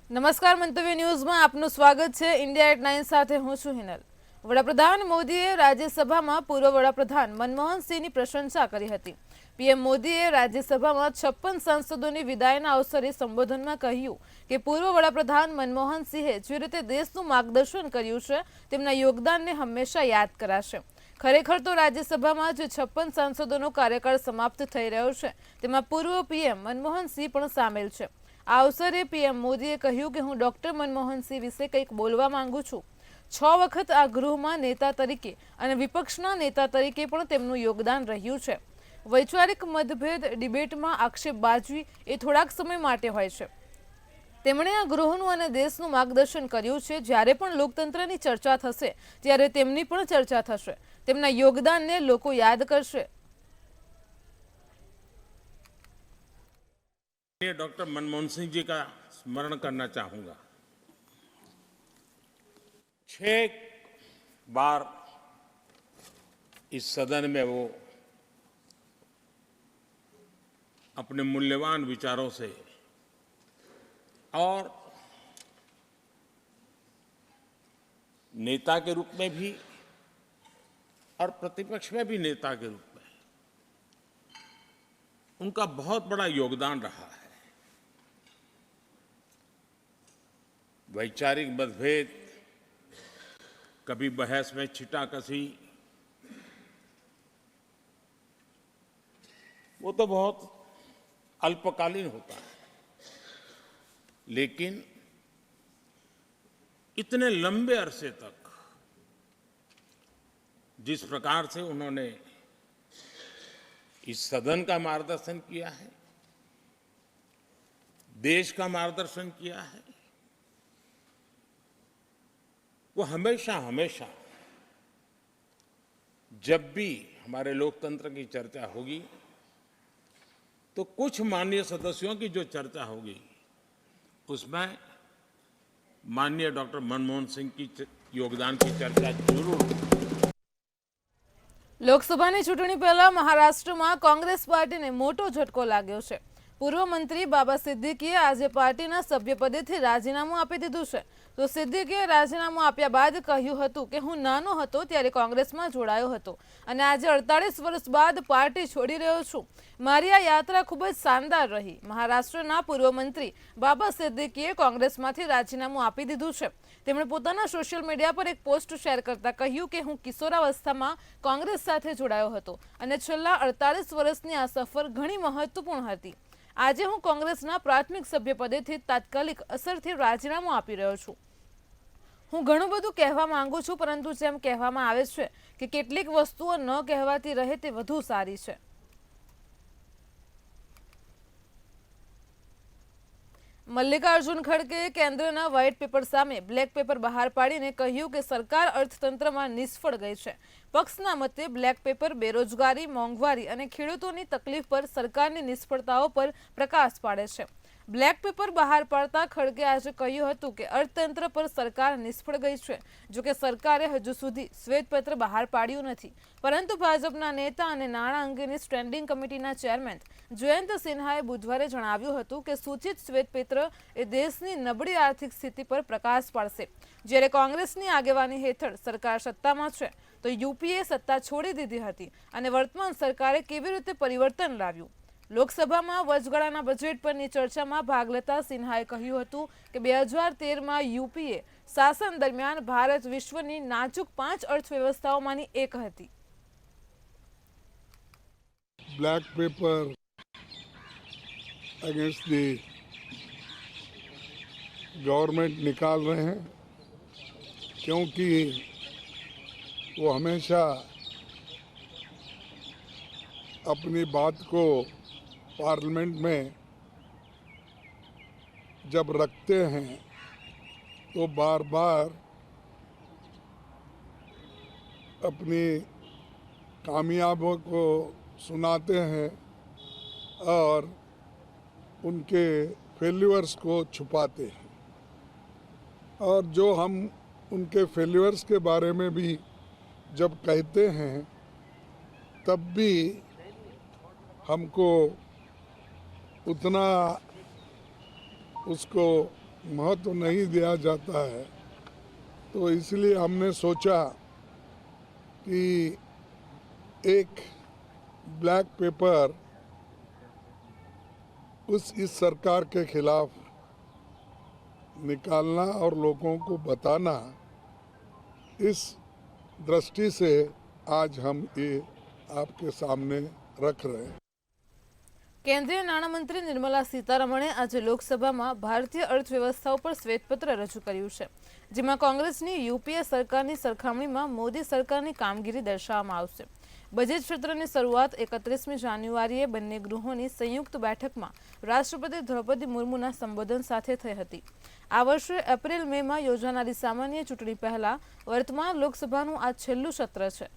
નમસ્કાર, મંતવ્ય ન્યૂઝમાં આપનું સ્વાગત છે। ઇન્ડિયા એટ 9 સાથે હું છું હિનલ। વડાપ્રધાન મોદીએ રાજ્યસભામાં પૂર્વ વડાપ્રધાન મનમોહનસિંહની પ્રશંસા કરી હતી। પીએમ મોદીએ રાજ્યસભામાં 56 સાંસદોની વિદાયના અવસરે સંબોધનમાં કહ્યું કે પૂર્વ વડાપ્રધાન મનમોહનસિંહે જે રીતે દેશનું માર્ગદર્શન કર્યું છે તેમના યોગદાનને હંમેશા યાદ કરાશે। ખરેખર તો રાજ્યસભામાં જે 56 સાંસદોનો કાર્યકાળ સમાપ્ત થઈ રહ્યો છે તેમાં પૂર્વ પીએમ મનમોહનસિંહ પણ સામેલ છે। આ અવસરે પીએમ મોદીએ કહ્યું કે હું ડોક્ટર મનમોહનસિંહ વિશે કંઈક બોલવા માંગુ છું। 6 વખત આ ગૃહમાં નેતા તરીકે અને વિપક્ષના નેતા તરીકે પણ તેમનું યોગદાન રહ્યું છે। વૈચારિક મતભેદ ડિબેટમાં આક્ષેપબાજી એ થોડાક સમય માટે હોય છે। તેમણે આ ગૃહનું અને દેશનું માર્ગદર્શન કર્યું છે। જ્યારે પણ લોકતંત્રની ચર્ચા થશે ત્યારે તેમની પણ ચર્ચા થશે। તેમના યોગદાનને લોકો યાદ કરશે। डॉक्टर मनमोहन सिंह जी का स्मरण करना चाहूंगा। 6 बार इस सदन में वो अपने मूल्यवान विचारों से और नेता के रूप में भी और प्रतिपक्ष में भी नेता के रूप में उनका बहुत बड़ा योगदान रहा है। वैचारिक मतभेद, कभी बहस में छिटाकशी, वो तो बहुत अल्पकालीन होता है, लेकिन इतने लंबे अरसे तक जिस प्रकार से उन्होंने इस सदन का मार्गदर्शन किया है, देश का मार्गदर्शन किया है, वो हमेशा हमेशा जब भी हमारे लोकतंत्र की चर्चा होगी तो कुछ माननीय सदस्यों की जो चर्चा होगी उसमें माननीय डॉक्टर मनमोहन सिंह की योगदान की चर्चा जरूर होगी। લોકસભાની ચૂંટણી પહેલા મહારાષ્ટ્રમાં કોંગ્રેસ પાર્ટીને મોટો ઝટકો લાગ્યો છે। પૂર્વ મંત્રી બાબા સિદ્દીકીએ આજે પાર્ટીના સભ્યપદેથી રાજીનામું આપી દીધું છે। તો સિદ્દીકીએ રાજીનામું આપ્યા બાદ કહ્યું હતું કે હું નાનો હતો ત્યારે કોંગ્રેસમાં જોડાયો હતો અને આજે 48 વર્ષ બાદ પાર્ટી છોડી રહ્યો છું। મારી આ યાત્રા ખૂબ જ શાનદાર રહી। મહારાષ્ટ્રના પૂર્વ મંત્રી બાબા સિદ્દીકીએ કોંગ્રેસમાંથી રાજીનામું આપી દીધું છે। તેમણે પોતાના સોશિયલ મીડિયા પર એક પોસ્ટ શેર કરતા કહ્યું કે હું કિશોરાવસ્થામાં કોંગ્રેસ સાથે જોડાયો હતો અને છેલ્લા 48 વર્ષની આ સફર ઘણી મહત્વપૂર્ણ હતી। આજે હું કોંગ્રેસના પ્રાથમિક સભ્યપદેથી તાત્કાલિક અસરથી રાજીનામું આપી રહ્યો છું। હું ઘણું બધું કહેવા માંગુ છું, પરંતુ જેમ કહેવામાં આવે છે કે કેટલીક વસ્તુઓ ન કહેવાતી રહે તે વધુ સારી છે। મલ્લિકાર્જુન ખડગેએ કેન્દ્રના વ્હાઇટ પેપર સામે બ્લેક પેપર બહાર પાડીને કહ્યું કે સરકાર અર્થતંત્રમાં નિષ્ફળ ગઈ છે। પક્ષના મતે બ્લેક પેપર બેરોજગારી, મોંઘવારી અને ખેડૂતોની તકલીફ પર સરકારની નિષ્ફળતાઓ પર પ્રકાશ પાડે છે। બ્લેક પેપર બહાર પાડતા ખડગે આજે કહ્યું હતું કે અર્થતંત્ર પર સરકાર નિષ્ફળ ગઈ છે। જો કે સરકારે હજુ સુધી શ્વેતપત્ર બહાર પાડ્યું નથી, પરંતુ ભાજપના નેતા અને નાણાં અંગેની સ્ટેન્ડિંગ કમિટીના ચેરમેન જયંત સિન્હાએ બુધવારે જણાવ્યું હતું કે સૂચિત શ્વેતપત્ર એ દેશની નબળી આર્થિક સ્થિતિ પર પ્રકાશ પાડશે। જ્યારે કોંગ્રેસની આગેવાની હેઠળ સરકાર સત્તામાં છે તો યુપીએ સત્તા છોડી દીધી હતી અને વર્તમાન સરકારે કેવી રીતે પરિવર્તન લાવ્યું। લોકસભામાં વચગાળાના બજેટ પરની ચર્ચામાં ભાગ લેતા સિન્હાએ કહ્યું હતું કે 2013માં યુપીએ શાસન દરમિયાન ભારત વિશ્વની નાજુક 5 અર્થવ્યવસ્થાઓમાંની એક હતી। Black pepper against the government निकाल रहे हैं, क्योंकि वो हमेशा अपनी बात को पार्लियामेंट में जब रखते हैं तो बार बार अपनी कामयाबों को सुनाते हैं और उनके फेल्यूर्स को छुपाते हैं। और जो हम उनके फेल्यूर्स के बारे में भी जब कहते हैं तब भी हमको उतना उसको महत्व नहीं दिया जाता है, तो इसलिए हमने सोचा कि एक ब्लैक पेपर इस सरकार के खिलाफ निकालना और लोगों को बताना, इस दृष्टि से आज हम ये आपके सामने रख रहे हैं। કેન્દ્રીય નાણામંત્રી નિર્મલા સીતારમણે આજે લોકસભામાં ભારતીય અર્થવ્યવસ્થા ઉપર શ્વેતપત્ર રજૂ કર્યું છે, જેમાં કોંગ્રેસની યુપીએ સરકારની સરખામણીમાં મોદી સરકારની કામગીરી દર્શાવવામાં આવશે। બજેટ સત્રની શરૂઆત 31મી જાન્યુઆરીએ બંને ગૃહોની સંયુક્ત બેઠકમાં રાષ્ટ્રપતિ દ્રૌપદી મુર્મુના સંબોધન સાથે થઈ હતી। આ વર્ષે એપ્રિલ મેમાં યોજાનારી સામાન્ય ચૂંટણી પહેલા વર્તમાન લોકસભાનું આ છેલ્લું સત્ર છે।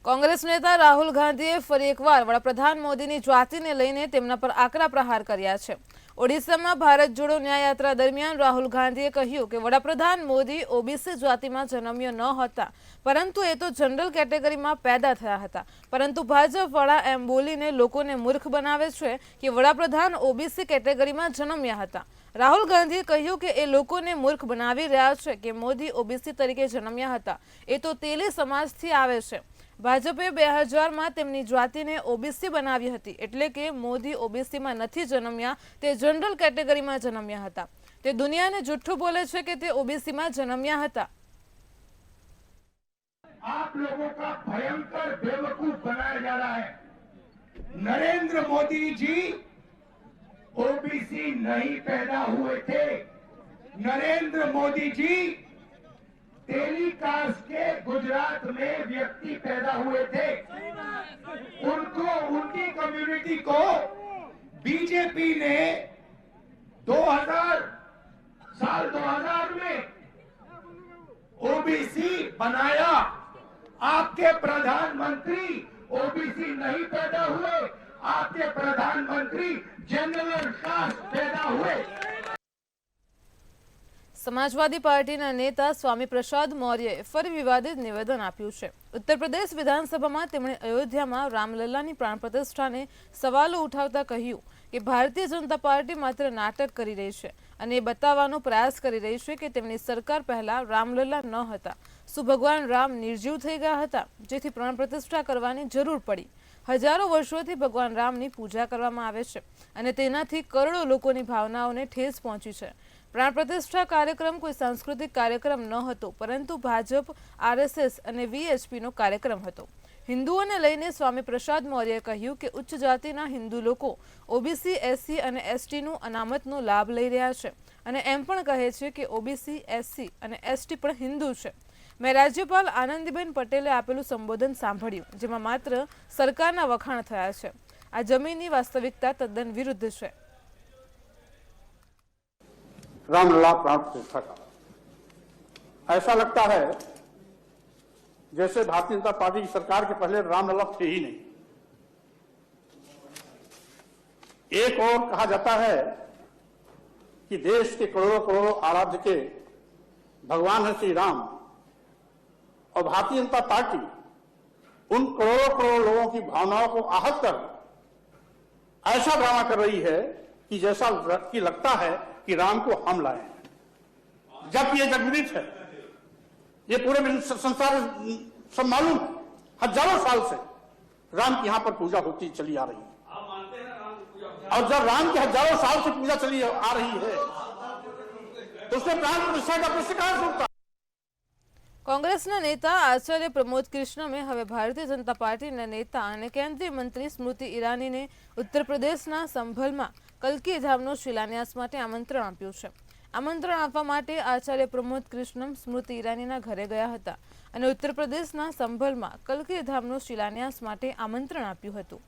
કોંગ્રેસ નેતા રાહુલ ગાંધીએ ફરી એકવાર વડાપ્રધાન મોદીની જાતિને લઈને તેમના પર આકરા પ્રહાર કર્યા છે। ઓડિશામાં ભારત જોડો ન્યાય યાત્રા દરમિયાન રાહુલ ગાંધીએ કહ્યું કે વડાપ્રધાન મોદી ઓબીસી જાતિમાં જન્મ્યો ન હતા, પરંતુ એ તો જનરલ કેટેગરીમાં पैदा થયા હતા, પરંતુ ભાજપવાળા એમ બોલીને લોકોને મૂર્ખ બનાવે છે કે વડાપ્રધાન ઓબીસી કેટેગરીમાં જન્મ્યા હતા। રાહુલ ગાંધીએ કહ્યું કે એ લોકોને મૂર્ખ બનાવી રહ્યા છે કે મોદી ઓબીસી તરીકે જન્મ્યા હતા, એ તો તેલી સમાજથી આવે છે। ભાજપે 2000માં તેમની જાતિને ઓબીસી બનાવી હતી, એટલે કે મોદી ઓબીસીમાં નથી જન્મ્યા, તે જનરલ કેટેગરીમાં જન્મ્યા હતા। તે દુનિયાને જુઠ્ઠું બોલે છે કે તે ઓબીસીમાં જન્મ્યા હતા। आप लोगों का भयंकर बेवकूफ बनाया जा रहा है। नरेंद्र मोदी जी ओबीसी नहीं पैदा हुए थे। नरेंद्र मोदी जी तेली कास्ट के गुजरात में व्यक्ति पैदा हुए थे। उनको, उनकी कम्युनिटी को बीजेपी ने 2000 में ओबीसी बनाया। आपके प्रधानमंत्री ओबीसी नहीं पैदा हुए, आपके प्रधानमंत्री जनरल कास्ट पैदा हुए। સમાજવાદી પાર્ટીના નેતા સ્વામી પ્રસાદ મૌર્યએ ફરી વિવાદિત નિવેદન આપ્યું છે। ઉત્તર પ્રદેશ વિધાનસભામાં તેમણે અયોધ્યામાં રામલલ્લાની પ્રાણ પ્રતિષ્ઠાને સવાલો ઉઠાવતા કહ્યું કે ભારતીય જનતા પાર્ટી માત્ર નાટક કરી રહી છે અને એ બતાવવાનો પ્રયાસ કરી રહી છે કે તેમની સરકાર પહેલા રામલલ્લા ન હતા। શું ભગવાન રામ નિર્જીવ થઈ ગયા હતા, જેથી પ્રાણ પ્રતિષ્ઠા કરવાની જરૂર પડી? હજારો વર્ષોથી ભગવાન રામની પૂજા કરવામાં આવે છે અને તેનાથી કરોડો લોકોની ભાવનાઓને ઠેસ પહોંચી છે। प्राण प्रतिष्ठा कार्यक्रम कोई सांस्कृतिक कार्यक्रम न हतो, परंतु भाजप, आरएसएस અને વીએચપીનો કાર્યક્રમ હતો। હિન્દુઓને લઈને સ્વામી પ્રસાદ મૌર્યએ કહ્યું કે ઉચ્ચ જાતિના હિન્દુ લોકો ઓબીસી, એસસી અને એસટીનું અનામતનો લાભ લઈ રહ્યા છે અને એમ પણ કહે છે કે ઓબીસી, એસસી અને એસટી પણ હિન્દુ છે। મેં રાજ્યપાલ આનંદીબેન પટેલે આપેલું સંબોધન સાંભળ્યું, જેમાં માત્ર સરકારના વખાણ થયા છે। આ જમીનની વાસ્તવિકતા તદ્દન વિરુદ્ધ છે। रामलला प्राण प्रतिष्ठा का ऐसा लगता है जैसे भारतीय जनता पार्टी की सरकार के पहले रामलला थे ही नहीं। एक और कहा जाता है कि देश के करोड़ों करोड़ों आराध्य के भगवान है श्री राम, और भारतीय जनता पार्टी उन करोड़ों करोड़ों लोगों की भावनाओं को आहत कर ऐसा ड्रामा कर रही है कि जैसा कि लगता है कि राम को हम लाए हैं, जबकि ये जगविदित है, ये पूरे संसार सब मालूम है। हजारों साल से राम की यहां पर पूजा होती चली आ रही है, और जब राम की हजारों साल से पूजा चली आ रही है तो उसमें प्राण प्रतिष्ठा का प्रश्न कहां से उठता? કોંગ્રેસના નેતા આચાર્ય પ્રમોદ કૃષ્ણમે હવે ભારતીય જનતા પાર્ટીના નેતા અને કેન્દ્રીય મંત્રી સ્મૃતિ ઈરાનીને ઉત્તર પ્રદેશના સંભલમાં કલ્કી ધામનો શિલાન્યાસ માટે આમંત્રણ આપ્યું છે। આમંત્રણ આપવા માટે આચાર્ય પ્રમોદ કૃષ્ણમ સ્મૃતિ ઈરાનીના ઘરે ગયા હતા અને ઉત્તર પ્રદેશના સંભલમાં કલ્કી ધામનો શિલાન્યાસ માટે આમંત્રણ આપ્યું હતું।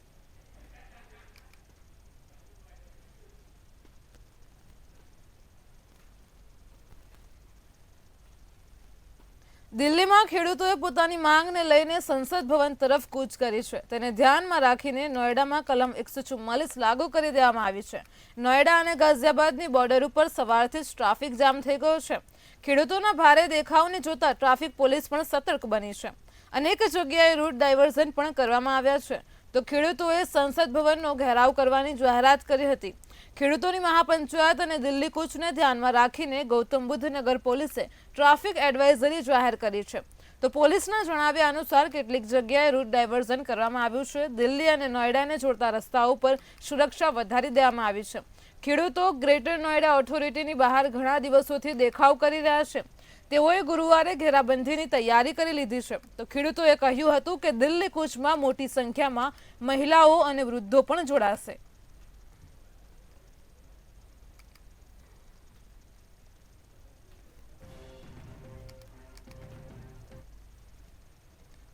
દિલ્હીમાં ખેડૂતોએ પોતાની માંગને લઈને સંસદ ભવન તરફ કૂચ કરી છે। તેને ધ્યાનમાં રાખીને નોઈડામાં કલમ 144 લાગુ કરી દેવામાં આવી છે। નોઈડા અને ગાઝિયાબાદની બોર્ડર ઉપર સવારથી જ ટ્રાફિક જામ થઈ ગયો છે। ખેડૂતોના ભારે દેખાવને જોતા ટ્રાફિક પોલીસ પણ સતર્ક બની છે। અનેક જગ્યાએ રૂટ ડાયવર્ઝન પણ કરવામાં આવ્યા છે। તો તો ખેડૂતોએ સંસદ ભવનનો ઘેરાવ કરવાની જાહેરાત કરી હતી. ખેડૂતોની મહાપંચાયત અને દિલ્હી કૂચને ધ્યાનમાં રાખીને ગૌતમ બુદ્ધ નગર પોલીસે ટ્રાફિક એડવાઇઝરી જાહેર કરી છે. તો પોલીસના જણાવ્યા અનુસાર કેટલીક જગ્યાએ રૂટ ડાયવર્ઝન કરવામાં આવ્યું છે. દિલ્હી અને નોઈડાને જોડતા રસ્તાઓ પર સુરક્ષા વધારી દેવામાં આવી છે. ખેડૂતો ગ્રેટર નોઈડા ઓથોરિટીની બહાર ઘણા દિવસોથી દેખાવ કરી રહ્યા છે. તેઓએ ગુરુવારે ઘેરાબંધીની તૈયારી કરી લીધી છે. તો ખેડૂતોએ કહ્યું હતું કે દિલ્હી કૂચમાં મોટી સંખ્યામાં મહિલાઓ અને વૃદ્ધો પણ જોડાશે.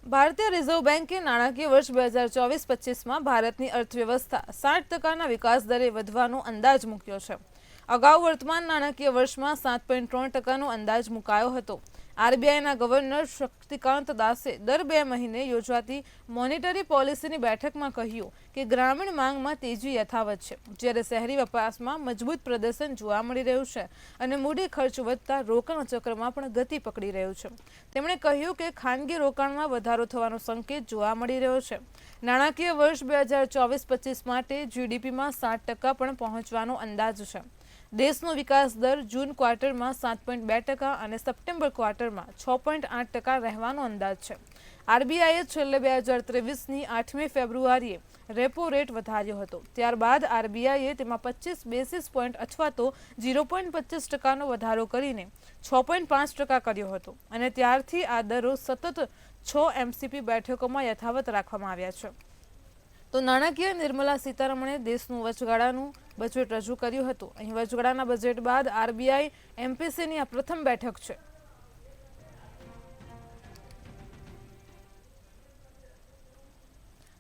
ભારતીય રિઝર્વ બેન્કે નાણાકીય વર્ષ 2024-25માં ભારતની અર્થવ્યવસ્થા 60% વિકાસ દરે વધવાનો અંદાજ મૂક્યો છે. અગાઉ વર્તમાન નાણાકીય વર્ષમાં 7.3% અંદાજ મુકાયો હતો. આરબીઆઈના ગવર્નર શક્તિકાંત દાસે દર 2 મહિને યોજાતી મોનેટરી પોલિસીની બેઠકમાં કહ્યું કે ગ્રામીણ માંગમાં તેજી યથાવત છે, જ્યારે શહેરી વપરાશમાં મજબૂત પ્રદર્શન જોવા મળી રહ્યું છે અને મૂડી ખર્ચ વધતા રોકાણ ચક્રમાં પણ ગતિ પકડી રહ્યું છે. તેમણે કહ્યું કે ખાનગી રોકાણમાં વધારો થવાનો સંકેત જોવા મળી રહ્યો છે. નાણાકીય વર્ષ 2024-25 માટે જીડીપીમાં 60% પણ પહોંચવાનો અંદાજ છે. દેશનો વિકાસ દર જૂન ક્વાર્ટરમાં 7.2% અને સપ્ટેમ્બર ક્વાર્ટરમાં 6.8% રહેવાનો અંદાજ છે. આરબીઆઈએ છેલ્લે 2023ની 8મી ફેબ્રુઆરીએ રેપો રેટ વધાર્યો હતો. ત્યારબાદ આરબીઆઈએ તેમાં 25 બેસિસ પોઈન્ટ અથવા તો 0.25%નો વધારો કરીને 6.5% કર્યો હતો અને ત્યારથી આ દરો સતત 6 એમસીપી બેઠકોમાં યથાવત રાખવામાં આવ્યા છે. તો નાણાકીય નિર્મલા સીતારમણે દેશનું વચગાળાનું બજેટ રજૂ કર્યું હતું. અહીં વચગાળાના બજેટ બાદ આરબીઆઈ એમપીસીની આ પ્રથમ બેઠક છે.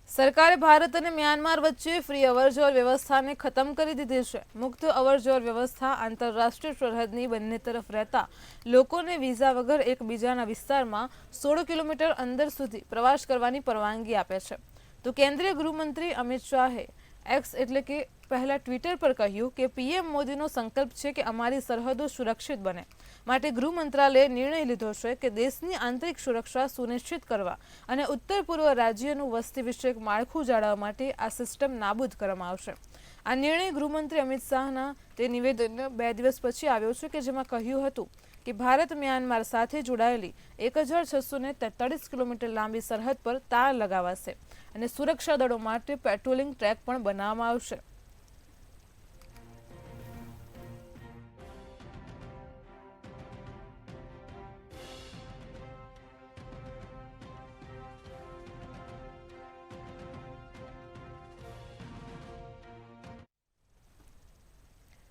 સરકારે ભારત અને મ્યાનમાર વચ્ચે ફ્રી અવરજવર વ્યવસ્થાને ખતમ કરી દીધી છે. મુક્ત અવરજવર વ્યવસ્થા આંતરરાષ્ટ્રીય સરહદની બંને તરફ રહેતા લોકોને વિઝા વગર એકબીજાના વિસ્તારમાં 16 કિલોમીટર અંદર સુધી પ્રવાસ કરવાની પરવાનગી આપે છે. તો કેન્દ્રીય ગૃહમંત્રી અમિત શાહે એક્સ એટલે કે પહેલા ટ્વિટર પર કહ્યું કે પીએમ મોદીનો સંકલ્પ છે કે અમારી સરહદો સુરક્ષિત બને. માટે ગૃહ મંત્રાલયે નિર્ણય લીધો છે કે દેશની આંતરિક સુરક્ષા સુનિશ્ચિત કરવા અને ઉત્તર પૂર્વ રાજ્યનું વસ્તી વિષયક માળખું જાળવવા માટે આ સિસ્ટમ નાબૂદ કરવામાં આવશે. આ નિર્ણય ગૃહમંત્રી અમિત શાહના તે નિવેદન 2 દિવસ પછી આવ્યો છે કે જેમાં કહ્યું હતું કે ભારત મ્યાનમાર સાથે જોડાયેલી 1643 કિલોમીટર લાંબી સરહદ પર તાર લગાવાશે અને સુરક્ષા દળો માટે પેટ્રોલિંગ ટ્રેક પણ બનાવવામાં આવશે.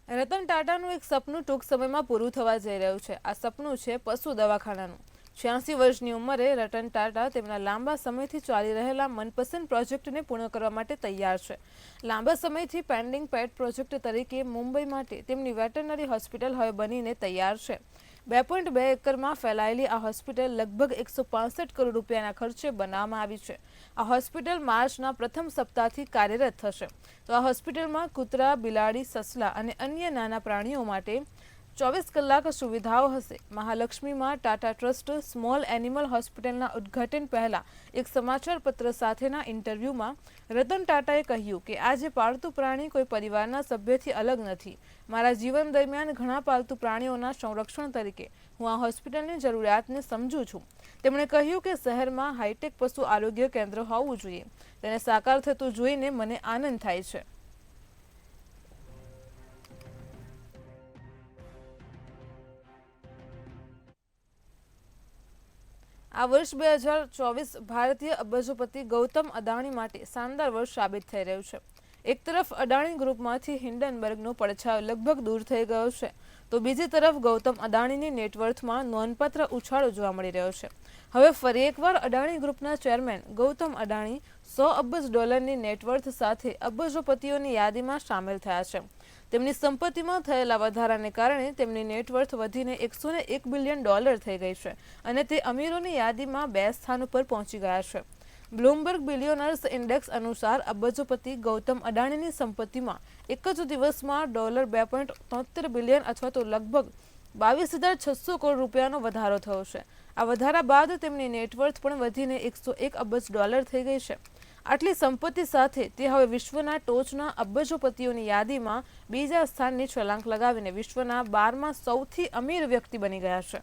રતન ટાટાનું એક સપનું ટૂંક સમયમાં પૂરું થવા જઈ રહ્યું છે. આ સપનું છે પશુ દવાખાનાનું. 86 વર્ષની ઉંમરે રતન ટાટા તેમના લાંબા સમયથી ચાલી રહેલા મનપસંદ પ્રોજેક્ટને પૂર્ણ કરવા માટે તૈયાર છે. લાંબા સમયથી પેન્ડિંગ પેટ પ્રોજેક્ટ તરીકે મુંબઈ માટે તેમની વેટરનરી હોસ્પિટલ હવે બનીને તૈયાર છે. 2.2 એકરમાં ફેલાયેલી આ હોસ્પિટલ લગભગ 165 કરોડ રૂપિયાના ખર્ચે બનાવવામાં આવી છે. આ હોસ્પિટલ માર્ચના પ્રથમ સપ્તાહથી કાર્યરત થશે. તો આ હોસ્પિટલમાં કૂતરા, બિલાડી, સસલા અને અન્ય નાના પ્રાણીઓ માટે 24 કલાક સુવિધાઓ હશે. મહાલક્ષ્મીમાં ટાટા ટ્રસ્ટ સ્મોલ એનિમલ હોસ્પિટલના ઉદ્ઘાટન પહેલા એક સમાચાર પત્ર સાથેના ઇન્ટરવ્યુમાં રતન ટાટાએ કહ્યું કે આજે પાળતુ પ્રાણી કોઈ પરિવારના સભ્યથી અલગ નથી. મારા જીવન દરમિયાન ઘણા પાલતુ પ્રાણીઓના સંરક્ષણ તરીકે હું આ હોસ્પિટલની જરૂરિયાતને સમજું છું. તેમણે કહ્યું કે શહેરમાં હાઈટેક પશુ આરોગ્ય કેન્દ્ર હોવું જોઈએ. તેને સાકાર થતું જોઈને મને આનંદ થાય છે. આ વર્ષ 2024 ભારતીય અબજોપતિ ગૌતમ અદાણી માટે શાનદાર વર્ષ સાબિત થઈ રહ્યું છે. એક તરફ અદાણી ગ્રુપમાંથી હિન્ડનબર્ગનો પડછાયો લગભગ દૂર થઈ ગયો છે, તો બીજી તરફ ગૌતમ અદાણીની નેટવર્થમાં નોંધપાત્ર ઉછાળો જોવા મળી રહ્યો છે. હવે ફરી એકવાર અદાણી ગ્રુપના ચેરમેન ગૌતમ અદાણી $100 અબજની નેટવર્થ સાથે અબજોપતિઓની યાદીમાં સામેલ થયા છે. તેમની સંપત્તિમાં થયેલા વધારાને કારણે તેમની નેટવર્થ વધીને $101 બિલિયન થઈ ગઈ છે અને તે અમીરોની યાદીમાં 2 સ્થાન ઉપર પહોંચી ગયા છે. બ્લુમબર્ગ બિલિયોનર્સ ઇન્ડેક્સ અનુસાર અબજોપતિ ગૌતમ અદાણીની સંપત્તિમાં એક જ દિવસમાં $2.73 બિલિયન અથવા તો લગભગ 22,600 કરોડ રૂપિયાનો વધારો થયો છે. આ વધારા બાદ તેમની નેટવર્થ પણ વધીને $101 અબજ થઈ ગઈ છે. આટલી સંપત્તિ સાથે તે હવે વિશ્વના ટોચના અબજોપતિઓની યાદીમાં બીજા સ્થાનની છલાંગ લગાવીને વિશ્વના 12મા સૌથી અમીર વ્યક્તિ બની ગયા છે.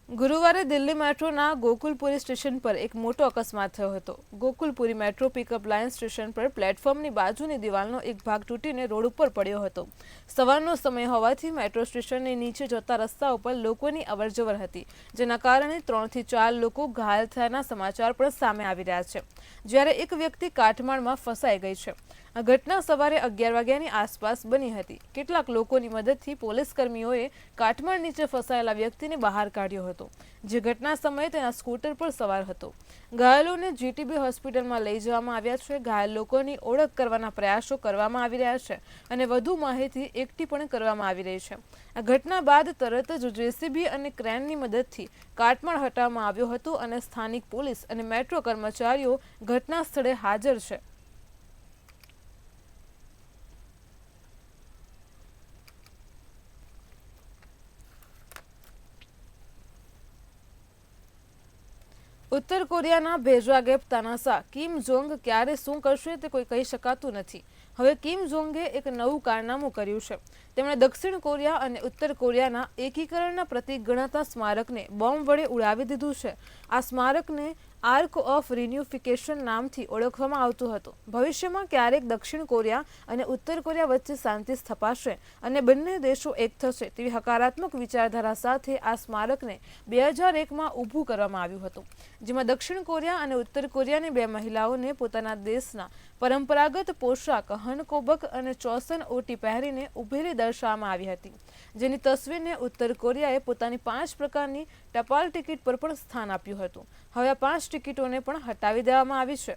ગુરુવારે દિલ્હી મેટ્રોના ગોકુલપુરી સ્ટેશન પર એક મોટો અકસ્માત થયો હતો. ગોકુલપુરી મેટ્રો પિકઅપ લાઇન સ્ટેશન પર પ્લેટફોર્મની બાજુની દિવાલનો એક ભાગ તૂટીને રોડ ઉપર પડ્યો હતો. સવારનો સમય હોવાથી મેટ્રો સ્ટેશનની નીચે જતા રસ્તા ઉપર લોકોની અવરજવર હતી, જેના કારણે 3 થી 4 લોકો ઘાયલ થયાના સમાચાર પણ સામે આવી રહ્યા છે, જ્યારે એક વ્યક્તિ કાટમાળમાં ફસાઈ ગઈ છે. આ ઘટના સવારે 11 વાગ્યાની આસપાસ બની હતી. કેટલાક લોકોની મદદથી પોલીસ કર્મીઓએ કાટમાળ નીચે ફસાયેલા વ્યક્તિને બહાર કાઢ્યો હતો, જે ઘટના સમયે તેના સ્કૂટર પર સવાર હતો. ઘાયલોને જીટીબી હોસ્પિટલમાં લઈ જવામાં આવ્યા છે. ઘાયલ લોકોની ઓળખ કરવાના પ્રયાસો કરવામાં આવી રહ્યા છે અને વધુ માહિતી એકઠી પણ કરવામાં આવી રહી છે. આ ઘટના બાદ તરત જ જેસીબી અને ક્રેનની મદદથી કાટમાળ હટાવવામાં આવ્યો હતો અને સ્થાનિક પોલીસ અને મેટ્રો કર્મચારીઓ ઘટના સ્થળે હાજર છે. ઉત્તર કોરિયાના ભેજવા ગેપ તાનાશાહ કિમ જોંગ ક્યારે શું કરશે તે કોઈ કહી શકાતું નથી. હવે કિમ જોંગે એક નવું કારનામું કર્યું છે. તેમણે દક્ષિણ કોરિયા અને ઉત્તર કોરિયાના એકીકરણના પ્રતીક ગણાતા સ્મારકને બોમ્બ વડે ઉડાવી દીધું છે. આ સ્મારકને આર્ક ઓફ રિન્યુફિકેશન નામથી ઓળખવામાં આવતું હતું. ભવિષ્યમાં ક્યારેક દક્ષિણ કોરિયા અને ઉત્તર કોરિયા વચ્ચે શાંતિ સ્થપાશે અને બંને દેશો એક થશે તેવી હકારાત્મક વિચારધારા સાથે આ સ્મારકને 2001માં ઊભું કરવામાં આવ્યું હતું, જેમાં દક્ષિણ કોરિયા અને ઉત્તર કોરિયાની 2 મહિલાઓને પોતાના દેશના પરંપરાગત પોશાક હનકોબક અને ચોસન ઓટી પહેરીને ઉભેલી દર્શાવવામાં આવી હતી, જેની તસવીરને ઉત્તર કોરિયાએ પોતાની 5 પ્રકારની ટપાલ ટિકિટ પર પણ સ્થાન આપ્યું હતું. હવે આ 5 ટિકિટોને પણ હટાવી દેવામાં આવી છે.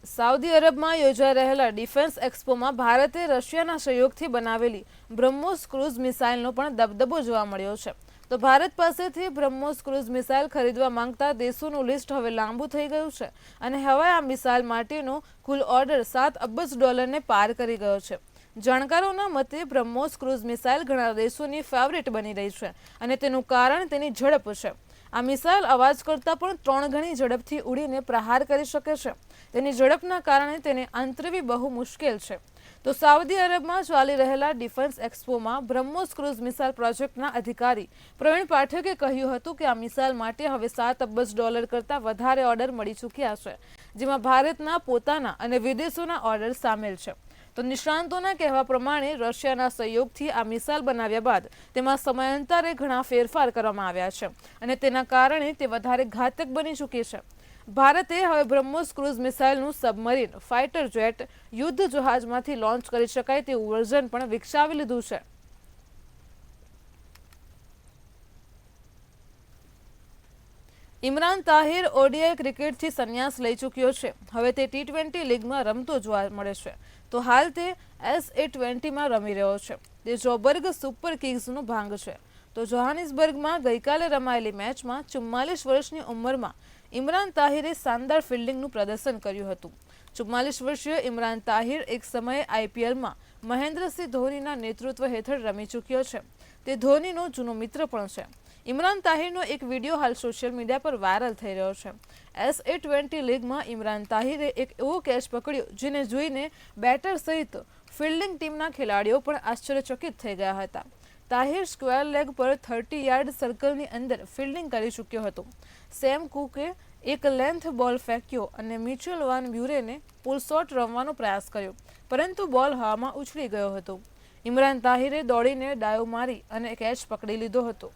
સાઉદી અરબમાં યોજાઈ રહેલા ડિફેન્સ એક્સપોમાં ભારતે રશિયાના સહયોગથી બનાવેલી બ્રહ્મોસ ક્રૂઝ મિસાઇલનો પણ દબદબો જોવા મળ્યો છે. તો ભારત પાસેથી બ્રહ્મોસ ક્રૂઝ મિસાઇલ ખરીદવા માંગતા દેશોનું લિસ્ટ હવે લાંબુ થઈ ગયું છે અને હવે આ મિસાઇલ માટેનો કુલ ઓર્ડર $7 અબજ પાર કરી ગયો છે. જાણકારોના મતે બ્રહ્મોસ ક્રૂઝ મિસાઇલ ઘણા દેશોની ફેવરિટ બની રહી છે અને તેનું કારણ તેની ઝડપ છે. આ મિસાઇલ અવાજ કરતાં પણ 3 ગણી ઝડપથી ઉડીને પ્રહાર કરી શકે છે. તેની ઝડપના કારણે તેને આંતરવી બહુ મુશ્કેલ છે. તો સાઉદી અરબમાં ચાલી રહેલા ડિફેન્સ એક્સપોમાં બ્રહ્મોસ ક્રૂઝ મિસાઇલ પ્રોજેક્ટના અધિકારી પ્રવીણ પાઠકે કહ્યું હતું કે આ મિસાઇલ માટે હવે $7 અબજ કરતાં વધારે ઓર્ડર મળી ચૂક્યા છે, જેમાં ભારતના પોતાના અને વિદેશોના ઓર્ડર સામેલ છે. તો નિષ્ણાંતોના કહેવા પ્રમાણે રશિયાના સહયોગથી આ મિસાઇલ બનાવ્યા બાદ તેમાં સમયાંતરે ઘણા ફેરફાર કરવામાં આવ્યા છે અને તેના કારણે તે વધારે ઘાતક બની ચૂકી છે. ભારતે હવે બ્રહ્મોસ ક્રૂઝ મિસાઇલનું સબમરીન, ફાઇટર જેટ, યુદ્ધ જહાજમાંથી લોન્ચ કરી શકાય તેવું વર્ઝન પણ વિકસાવી લીધું છે. ઇમરાન તાહિર ઓડીઆઈ ક્રિકેટથી સંન્યાસ લઈ ચૂક્યો છે. હવે તે T20 લીગમાં રમતો જોવા મળે છે. તો હાલ તે SA20માં રમી રહ્યો છે. તે જોબર્ગ સુપર કિંગ્સનો ભાગ છે. તો જોહાનિસબર્ગમાં ગઈકાલે રમાયેલી મેચમાં 44 વર્ષની ઉંમરમાં ઇમરાન તાહિરે શાનદાર ફિલ્ડિંગનું પ્રદર્શન કર્યું હતું. 44 વર્ષીય ઇમરાન તાહિર એક સમયે IPLમાં મહેન્દ્રસિંહ ધોનીના નેતૃત્વ હેઠળ રમી ચૂક્યો છે. તે ધોનીનો જૂનો મિત્ર પણ છે. ઇમરાન તાહિરનો એક વિડીયો હાલ સોશિયલ મીડિયા પર વાયરલ થઈ રહ્યો છે. SA20 લીગમાં ઇમરાન તાહિરે એક એવો કેચ પકડ્યો જેને જોઈને બેટર સહિત ફિલ્ડિંગ ટીમના ખેલાડીઓ પણ આશ્ચર્યચકિત થઈ ગયા હતા. તાહિર સ્ક્વેર લેગ પર 30 યાર્ડ સર્કલની અંદર ફિલ્ડિંગ કરી ચૂક્યો હતો. સેમ કુકે એક લેન્થ બોલ ફેંક્યો અને મિચેલ વાન બ્યુરેને પુલ શોટ રમવાનો પ્રયાસ કર્યો, પરંતુ બોલ હવામાં ઉછળી ગયો હતો. ઇમરાન તાહિરે દોડીને ડાયો મારી અને કેચ પકડી લીધો હતો.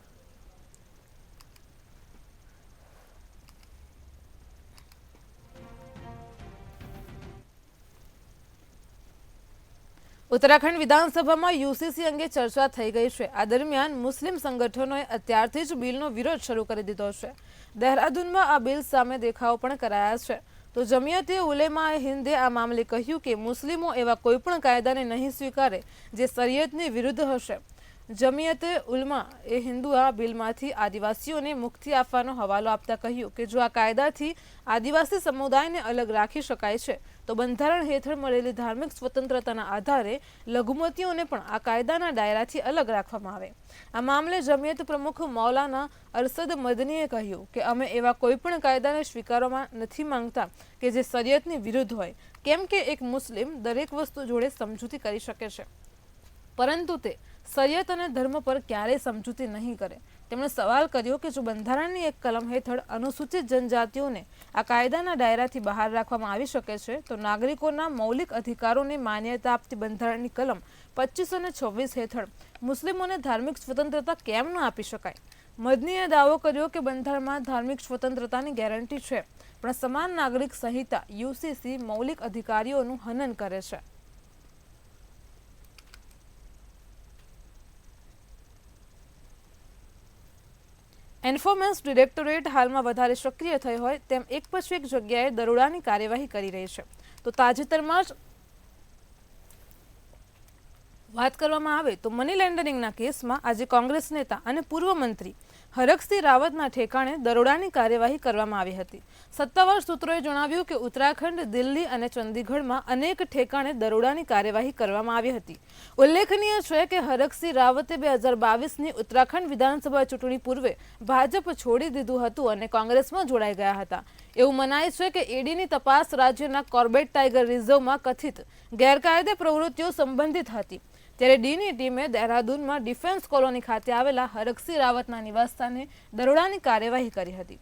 ઉત્તરાખંડ વિધાનસભામાં યુસીસી અંગે ચર્ચા થઈ ગઈ છે. આ દરમિયાન મુસ્લિમ સંગઠનોએ અત્યારથી જ બિલનો વિરોધ શરૂ કરી દીધો છે. દહેરાદૂનમાં આ બિલ સામે દેખાવો પણ કરાયા છે. તો જમિયતે ઉલેમાએ હિન્દે આ મામલે કહ્યું કે મુસ્લિમો એવા કોઈપણ કાયદાને નહીં સ્વીકારે જે શરિયતની વિરુદ્ધ હશે. જમિયતે ઉલમા એ હિન્દુ આ બિલમાંથી આદિવાસીઓને મુક્તિ આપવાનો હવાલો આપતા કહ્યું કે જો આ કાયદાથી આદિવાસી સમુદાયને અલગ રાખી શકાય છે તો બંધારણ હેઠળ મળેલી ધાર્મિક સ્વતંત્રતાના આધારે લઘુમતીઓને પણ આ કાયદાના દાયરાથી અલગ રાખવામાં આવે। આ મામલે જમિયત પ્રમુખ મૌલાના અરશદ મદનીએ કહ્યું કે અમે એવા કોઈ પણ કાયદાને સ્વીકારવા નથી માંગતા કે જે શરિયતની વિરુદ્ધ હોય, કેમ કે એક મુસ્લિમ દરેક વસ્તુ જોડે સમજૂતી કરી શકે છે, પરંતુ તે શરિયત અને ધર્મ પર ક્યારેય સમજૂતી નહીં કરે। તેમણે સવાલ કર્યો કે જો બંધારણની એક કલમ હેઠળ અનુસૂચિત જનજાતિઓને આ કાયદાના દાયરાથી બહાર રાખવામાં આવી શકે છે, તો નાગરિકોના મૌલિક અધિકારોને માન્યતા આપતી બંધારણની કલમ 25 અને 26 હેઠળ મુસ્લિમોને ધાર્મિક સ્વતંત્રતા કેમ ન આપી શકાય? મદનીએ દાવો કર્યો કે બંધારણમાં ધાર્મિક સ્વતંત્રતાની ગેરંટી છે, પણ સમાન નાગરિક સંહિતા યુસીસી મૌલિક અધિકારીઓનું હનન કરે છે। એન્ફોર્સમેન્ટ ડિરેક્ટોરેટ હાલમાં વધારે સક્રિય થઈ હોય તેમ એક પછી એક જગ્યાએ દરોડાની કાર્યવાહી કરી રહી છે। તો તાજેતરમાં જ વાત કરવામાં આવે તો મની લોન્ડરિંગના કેસમાં આજે કોંગ્રેસ નેતા અને પૂર્વ મંત્રી હરકસિંહ રાવતના ઠેકાણે દરોડાની કાર્યવાહી કરવામાં આવી હતી। સત્તાવાર સૂત્રોએ જણાવ્યું કે ઉત્તરાખંડ, દિલ્હી અને ચંદીગઢમાં અનેક ઠેકાણે દરોડાની કાર્યવાહી કરવામાં આવી હતી। ઉલ્લેખનીય છે કે હરકસિંહ રાવતે 2022ની ઉત્તરાખંડ વિધાનસભા ચૂંટણી પૂર્વે ભાજપ છોડી દીધું હતું અને કોંગ્રેસમાં જોડાઈ ગયા હતા। એવું મનાય છે કે ઈડીની તપાસ રાજ્યના કોર્બેટ ટાઈગર રિઝર્વમાં કથિત ગેરકાયદે પ્રવૃત્તિઓ સંબંધિત હતી, ત્યારે ડીની ટીમે દહેરાદૂનમાં ડિફેન્સ કોલોની ખાતે આવેલા હરકસિંહ રાવતના નિવાસસ્થાને દરોડાની કાર્યવાહી કરી હતી।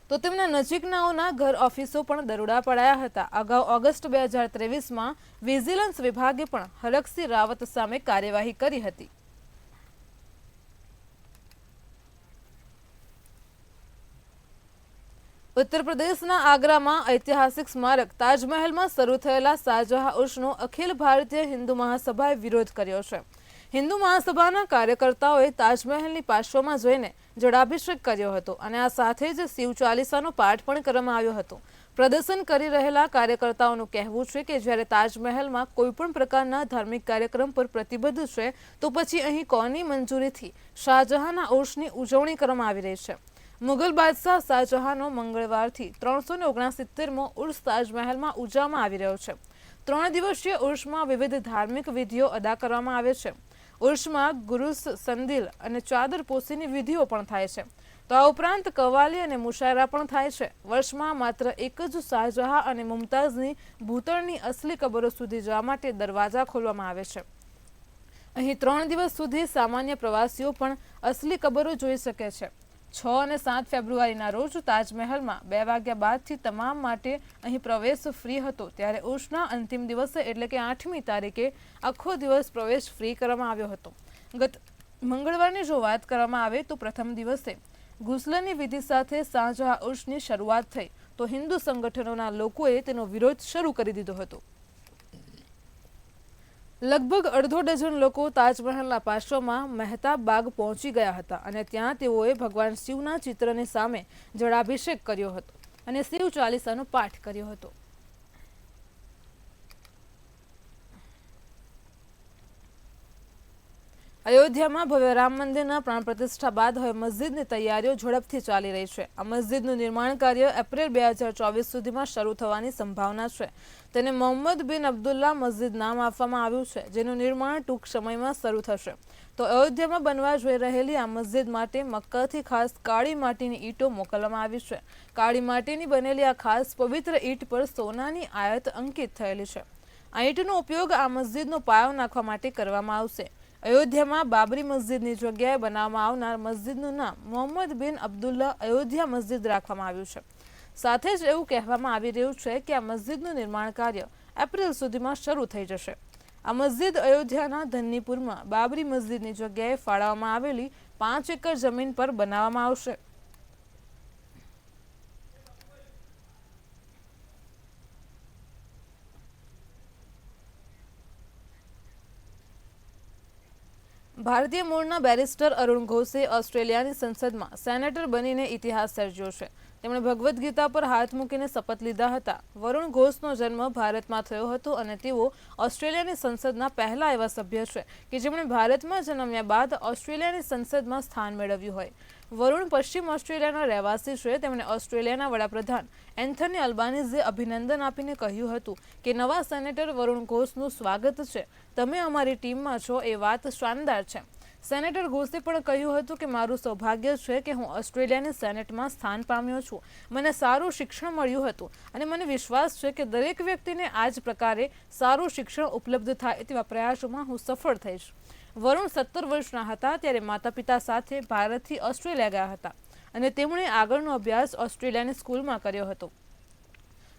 તો તેમના નજીકનાઓના ઘર ઓફિસો પણ દરોડા પડાયા હતા। અગાઉ ઓગસ્ટ 2023માં વિજિલન્સ વિભાગે પણ હરકસિંહ રાવત સામે કાર્યવાહી કરી હતી। ઉત્તર પ્રદેશના આગ્રામાં ઐતિહાસિક સ્મારક તાજમહેલમાં શરૂ થયેલા શાહજહાં ઉર્સનો અખિલ ભારતીય હિન્દુ મહાસભાએ વિરોધ કર્યો છે। હિન્દુ મહાસભાના કાર્યકર્તાઓએ તાજમહેલની પાર્શ્વમાં જઈને જળાભિષેક કર્યો હતો અને આ સાથે જ શિવ ચાલીસાનો પાઠ પણ કરવામાં આવ્યો હતો। પ્રદર્શન કરી રહેલા કાર્યકર્તાઓનું કહેવું છે કે જ્યારે તાજમહેલમાં કોઈપણ પ્રકારના ધાર્મિક કાર્યક્રમ પર પ્રતિબદ્ધ છે, તો પછી અહીં કોની મંજૂરીથી શાહજહાંના ઉર્સની ઉજવણી કરવામાં આવી રહી છે? મુગલ બાદશાહ શાહજહાંનો મંગળવારથી 369મો ઉર્સ તાજમહેલમાં ઉજવવામાં આવી રહ્યો છે। 3 દિવસીય ઉર્સમાં વિવિધ ધાર્મિક વિધિઓ અદા કરવામાં આવે છે। ઉર્સમાં ગુરુસ, સંદિલ અને ચાદર પોશીની વિધિઓ પણ થાય છે। તો આ ઉપરાંત કવાલી અને મુશાયરા પણ થાય છે। વર્ષમાં માત્ર એક જ શાહજહાં અને મુમતાઝની ભૂતળની અસલી કબરો સુધી જવા માટે દરવાજા ખોલવામાં આવે છે। અહીં 3 દિવસ સુધી સામાન્ય પ્રવાસીઓ પણ અસલી કબરો જોઈ શકે છે। 6 અને 7 ફેબ્રુઆરીના રોજ તાજમહેલમાં 2 વાગ્યા બાદથી તમામ માટે અહીં પ્રવેશ ફ્રી હતો, ત્યારે ઉર્સના અંતિમ દિવસે એટલે કે 8મી તારીખે આખો દિવસ પ્રવેશ ફ્રી કરવામાં આવ્યો હતો। ગત મંગળવારની જો વાત કરવામાં આવે તો પ્રથમ દિવસે ગુસ્લની વિધિ સાથે શાહજહાં ઉર્સની શરૂઆત થઈ, તો હિન્દુ સંગઠનોના લોકોએ તેનો વિરોધ શરૂ કરી દીધો હતો। લગભગ અડધો ડઝન લોકો તાજમહેલના પાર્શ્વમાં મહેતાબ બાગ પહોંચી ગયા હતા અને ત્યાં તેઓએ ભગવાન શિવના ચિત્રની સામે જળાભિષેક કર્યો હતો અને શિવ ચાલીસાનો પાઠ કર્યો હતો। અયોધ્યામાં ભવ્ય રામ મંદિરના પ્રાણ પ્રતિષ્ઠા બાદ હવે મસ્જિદની તૈયારીઓ ઝડપથી ચાલી રહી છે। આ મસ્જિદનું નિર્માણ કાર્ય એપ્રિલ 2024 સુધીમાં શરૂ થવાની સંભાવના છે। તેને મોહમ્મદ બિન અબ્દુલ્લા મસ્જિદ નામ આપવામાં આવ્યું છે, જેનું નિર્માણ ટૂંક સમયમાં શરૂ થશે। તો અયોધ્યામાં બનવા જઈ રહેલી આ મસ્જિદ માટે મક્કાથી ખાસ કાળી માટીની ઈંટો મોકલવામાં આવી છે। કાળી માટીની બનેલી આ ખાસ પવિત્ર ઈંટ પર સોનાની આયત અંકિત થયેલી છે। આ ઈંટનો ઉપયોગ આ મસ્જિદનો પાયો નાખવા માટે કરવામાં આવશે। અયોધ્યામાં બાબરી મસ્જિદની જગ્યાએ બનાવવામાં આવનાર મસ્જિદનું નામ મોહમ્મદ બિન અબ્દુલ્લા અયોધ્યા મસ્જિદ રાખવામાં આવ્યું છે। સાથે જ એવું કહેવામાં આવી રહ્યું છે કે આ મસ્જિદનું નિર્માણ કાર્ય એપ્રિલ સુધીમાં શરૂ થઈ જશે। આ મસ્જિદ અયોધ્યાના ધન્નીપુરમાં બાબરી મસ્જિદની જગ્યાએ ફાળવવામાં આવેલી 5 એકર જમીન પર બનાવવામાં આવશે। ભારતીય મૂળના બેરિસ્ટર અરુણ ઘોષે ઓસ્ટ્રેલિયાની સંસદમાં સેનેટર બનીને ઇતિહાસ સર્જ્યો છે। તેમણે ભગવદ્ ગીતા પર હાથ મૂકીને શપથ લીધા હતા। વરુણ ઘોષનો જન્મ ભારતમાં થયો હતો અને તેઓ ઓસ્ટ્રેલિયાની સંસદના પહેલા એવા સભ્ય છે કે જેમણે ભારતમાં જન્મ્યા બાદ ઓસ્ટ્રેલિયાની સંસદમાં સ્થાન મેળવ્યું હોય। વરુણ પશ્ચિમ ઓસ્ટ્રેલિયાના રહેવાસી છે. તેમણે ઓસ્ટ્રેલિયાના વડાપ્રધાન એન્થની અલ્બાનીઝે અભિનંદન આપીને કહ્યું હતું કે નવા સેનેટર વરુણ ઘોષનું સ્વાગત છે. તમે અમારી ટીમમાં છો એ વાત શાનદાર છે. સેનેટર ઘોષે પણ કહ્યું હતું કે મારું સૌભાગ્ય છે કે હું ઓસ્ટ્રેલિયાની સેનેટમાં સ્થાન પામ્યો છું. મને સારું શિક્ષણ મળ્યું હતું અને મને વિશ્વાસ છે કે દરેક વ્યક્તિને આ જ પ્રકારે સારું શિક્ષણ ઉપલબ્ધ થાય તેવા પ્રયાસોમાં હું સફળ થઈશ. વરુણ 17 વર્ષના હતા ત્યારે માતા પિતા સાથે ભારતથી ઓસ્ટ્રેલિયા ગયા હતા અને તેમણે આગળનો અભ્યાસ ઓસ્ટ્રેલિયાની સ્કૂલમાં કર્યો હતો.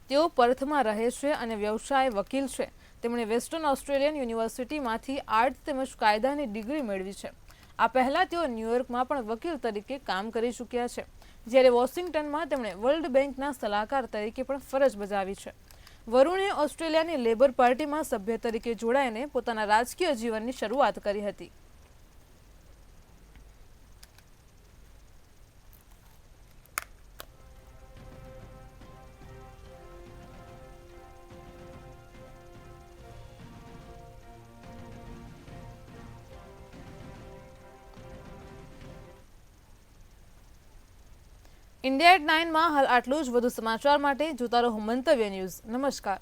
તેઓ પર્થમાં રહે છે અને વ્યવસાય વકીલ છે. તેમણે વેસ્ટર્ન ઓસ્ટ્રેલિયન યુનિવર્સિટીમાંથી આર્ટ્સ તેમજ કાયદાની ડિગ્રી મેળવી છે. આ પહેલાં તેઓ ન્યૂયોર્કમાં પણ વકીલ તરીકે કામ કરી ચૂક્યા છે, જ્યારે વોશિંગ્ટનમાં તેમણે વર્લ્ડ બેંકના સલાહકાર તરીકે પણ ફરજ બજાવી છે. વરુણે ઓસ્ટ્રેલિયાની લેબર પાર્ટીમાં સભ્ય તરીકે જોડાઈને પોતાના રાજકીય જીવનની શરૂઆત કરી હતી. ઇન્ડિયા એટ 9 માં હાલ આટલું જ. વધુ સમાચાર માટે જોતા રહો મંતવ્ય ન્યૂઝ. નમસ્કાર.